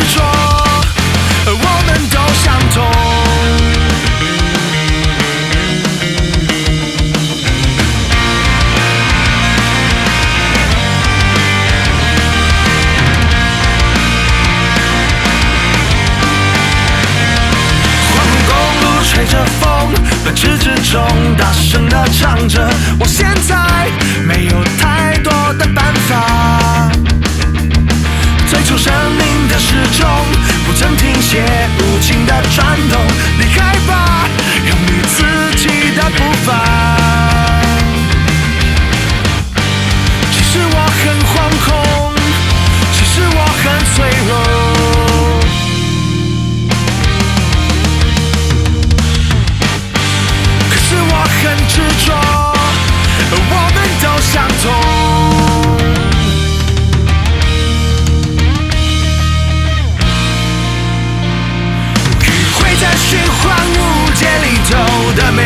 着，我们都相同。环湖公路吹着风，奔驰之中大声地唱着，我现在没有太多的办法，追逐生命的时钟不曾停歇，无情的转动，离开吧，用你自己的步伐。其实我很惶恐，其实我很脆弱，可是我很执着，我们都相同。在循环无界里头的美